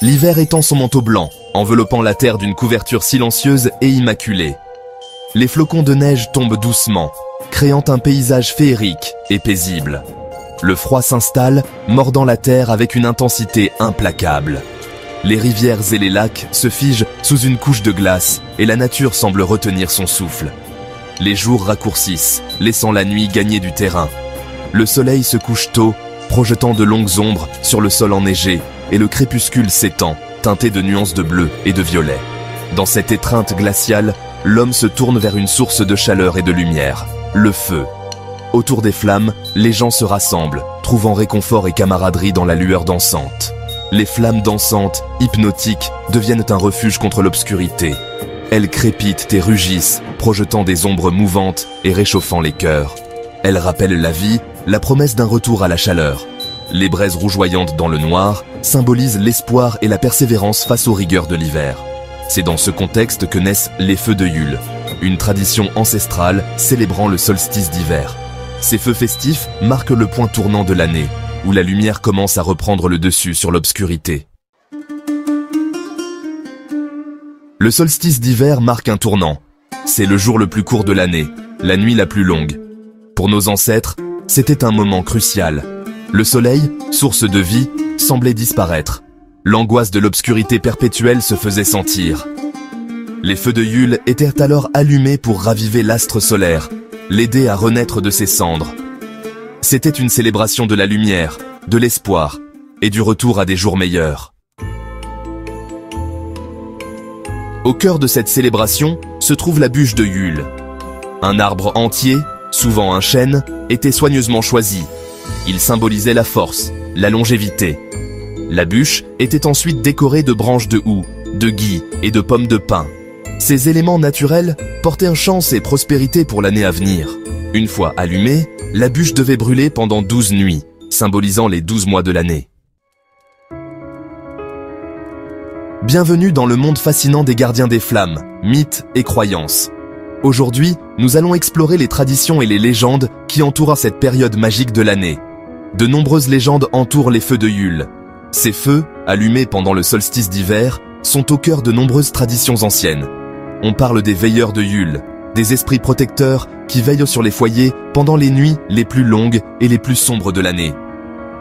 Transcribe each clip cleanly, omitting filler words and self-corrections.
l'hiver étend son manteau blanc, enveloppant la terre d'une couverture silencieuse et immaculée. Les flocons de neige tombent doucement, créant un paysage féerique et paisible. Le froid s'installe, mordant la terre avec une intensité implacable. Les rivières et les lacs se figent sous une couche de glace et la nature semble retenir son souffle. Les jours raccourcissent, laissant la nuit gagner du terrain. Le soleil se couche tôt, projetant de longues ombres sur le sol enneigé, et le crépuscule s'étend, teinté de nuances de bleu et de violet. Dans cette étreinte glaciale, l'homme se tourne vers une source de chaleur et de lumière, le feu. Autour des flammes, les gens se rassemblent, trouvant réconfort et camaraderie dans la lueur dansante. Les flammes dansantes, hypnotiques, deviennent un refuge contre l'obscurité. Elles crépitent et rugissent, projetant des ombres mouvantes et réchauffant les cœurs. Elles rappellent la vie, la promesse d'un retour à la chaleur. Les braises rougeoyantes dans le noir symbolisent l'espoir et la persévérance face aux rigueurs de l'hiver. C'est dans ce contexte que naissent les feux de Yule, une tradition ancestrale célébrant le solstice d'hiver. Ces feux festifs marquent le point tournant de l'année, où la lumière commence à reprendre le dessus sur l'obscurité. Le solstice d'hiver marque un tournant. C'est le jour le plus court de l'année, la nuit la plus longue. Pour nos ancêtres, c'était un moment crucial. Le soleil, source de vie, semblait disparaître. L'angoisse de l'obscurité perpétuelle se faisait sentir. Les feux de Yule étaient alors allumés pour raviver l'astre solaire, l'aider à renaître de ses cendres. C'était une célébration de la lumière, de l'espoir et du retour à des jours meilleurs. Au cœur de cette célébration se trouve la bûche de Yule. Un arbre entier, souvent un chêne, était soigneusement choisi. Il symbolisait la force, la longévité. La bûche était ensuite décorée de branches de houx, de gui et de pommes de pin. Ces éléments naturels portaient chance et prospérité pour l'année à venir. Une fois allumée, la bûche devait brûler pendant 12 nuits, symbolisant les 12 mois de l'année. Bienvenue dans le monde fascinant des gardiens des flammes, mythes et croyances. Aujourd'hui, nous allons explorer les traditions et les légendes qui entourent cette période magique de l'année. De nombreuses légendes entourent les feux de Yule. Ces feux, allumés pendant le solstice d'hiver, sont au cœur de nombreuses traditions anciennes. On parle des veilleurs de Yule, des esprits protecteurs qui veillent sur les foyers pendant les nuits les plus longues et les plus sombres de l'année.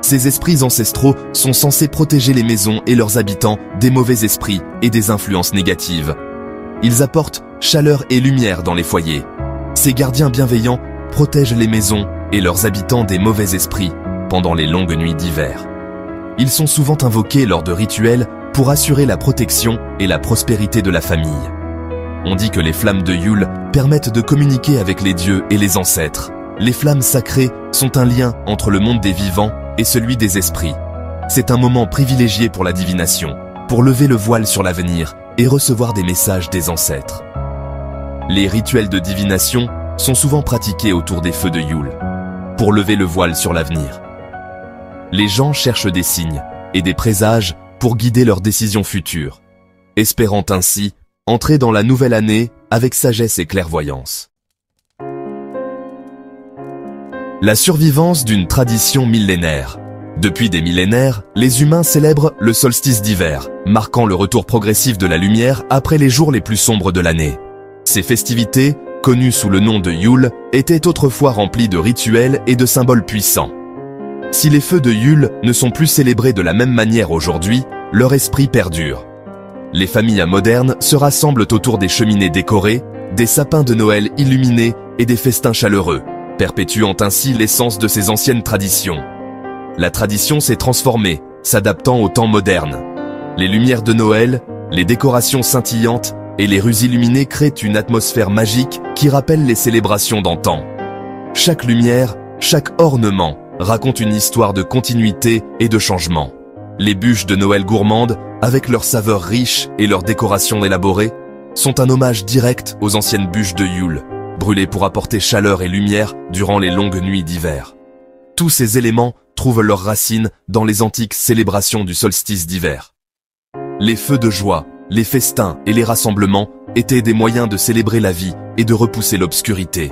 Ces esprits ancestraux sont censés protéger les maisons et leurs habitants des mauvais esprits et des influences négatives. Ils apportent chaleur et lumière dans les foyers. Ces gardiens bienveillants protègent les maisons et leurs habitants des mauvais esprits pendant les longues nuits d'hiver. Ils sont souvent invoqués lors de rituels pour assurer la protection et la prospérité de la famille. On dit que les flammes de Yule permettent de communiquer avec les dieux et les ancêtres. Les flammes sacrées sont un lien entre le monde des vivants et celui des esprits. C'est un moment privilégié pour la divination, pour lever le voile sur l'avenir et recevoir des messages des ancêtres. Les rituels de divination sont souvent pratiqués autour des feux de Yule, pour lever le voile sur l'avenir. Les gens cherchent des signes et des présages pour guider leurs décisions futures, espérant ainsi entrer dans la nouvelle année avec sagesse et clairvoyance. La survivance d'une tradition millénaire. Depuis des millénaires, les humains célèbrent le solstice d'hiver, marquant le retour progressif de la lumière après les jours les plus sombres de l'année. Ces festivités, connues sous le nom de Yule, étaient autrefois remplies de rituels et de symboles puissants. Si les feux de Yule ne sont plus célébrés de la même manière aujourd'hui, leur esprit perdure. Les familles modernes se rassemblent autour des cheminées décorées, des sapins de Noël illuminés et des festins chaleureux, perpétuant ainsi l'essence de ces anciennes traditions. La tradition s'est transformée, s'adaptant au temps moderne. Les lumières de Noël, les décorations scintillantes et les rues illuminées créent une atmosphère magique qui rappelle les célébrations d'antan. Chaque lumière, chaque ornement raconte une histoire de continuité et de changement. Les bûches de Noël gourmandes, avec leurs saveurs riches et leurs décorations élaborées, sont un hommage direct aux anciennes bûches de Yule, brûlées pour apporter chaleur et lumière durant les longues nuits d'hiver. Tous ces éléments trouvent leurs racines dans les antiques célébrations du solstice d'hiver. Les feux de joie, les festins et les rassemblements étaient des moyens de célébrer la vie et de repousser l'obscurité.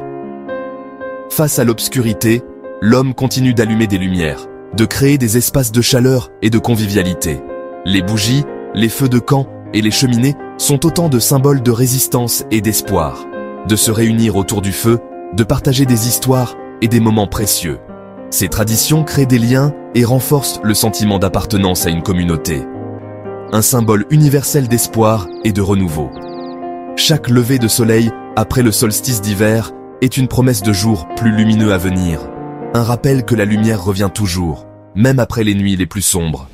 Face à l'obscurité, l'homme continue d'allumer des lumières, de créer des espaces de chaleur et de convivialité. Les bougies, les feux de camp et les cheminées sont autant de symboles de résistance et d'espoir. De se réunir autour du feu, de partager des histoires et des moments précieux. Ces traditions créent des liens et renforcent le sentiment d'appartenance à une communauté. Un symbole universel d'espoir et de renouveau. Chaque lever de soleil après le solstice d'hiver est une promesse de jours plus lumineux à venir. Un rappel que la lumière revient toujours, même après les nuits les plus sombres.